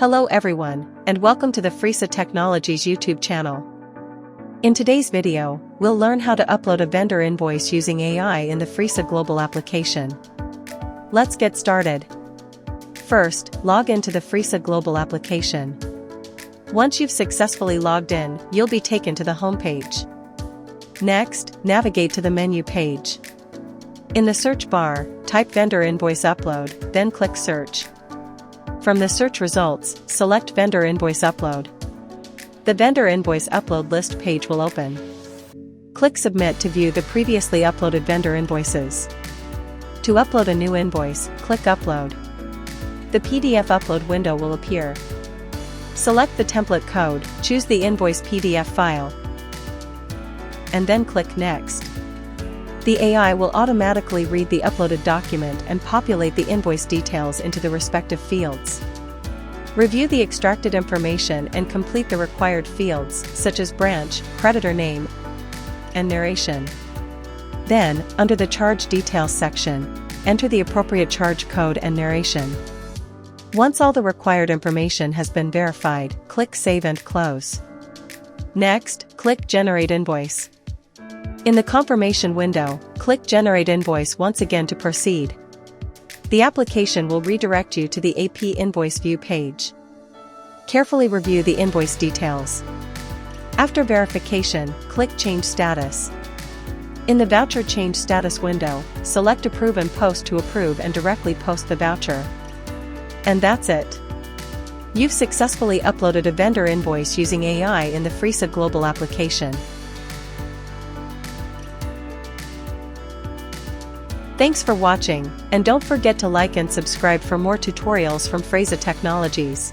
Hello everyone, and welcome to the Fresa Technologies YouTube channel. In today's video, we'll learn how to upload a vendor invoice using AI in the Fresa Global application. Let's get started. First, log into the Fresa Global application. Once you've successfully logged in, you'll be taken to the home page. Next, navigate to the menu page. In the search bar, type vendor invoice upload, then click search. From the search results, select Vendor Invoice Upload. The Vendor Invoice Upload list page will open. Click Submit to view the previously uploaded vendor invoices. To upload a new invoice, click Upload. The PDF upload window will appear. Select the template code, choose the invoice PDF file, and then click Next. The AI will automatically read the uploaded document and populate the invoice details into the respective fields. Review the extracted information and complete the required fields, such as branch, creditor name, and narration. Then, under the Charge Details section, enter the appropriate charge code and narration. Once all the required information has been verified, click Save and Close. Next, click Generate Invoice. In the confirmation window, click Generate Invoice once again to proceed. The application will redirect you to the AP Invoice View page. Carefully review the invoice details. After verification, click Change Status. In the Voucher Change Status window, select Approve and Post to approve and directly post the voucher. And that's it. You've successfully uploaded a vendor invoice using AI in the Fresa Global application. Thanks for watching, and don't forget to like and subscribe for more tutorials from Fresa Technologies.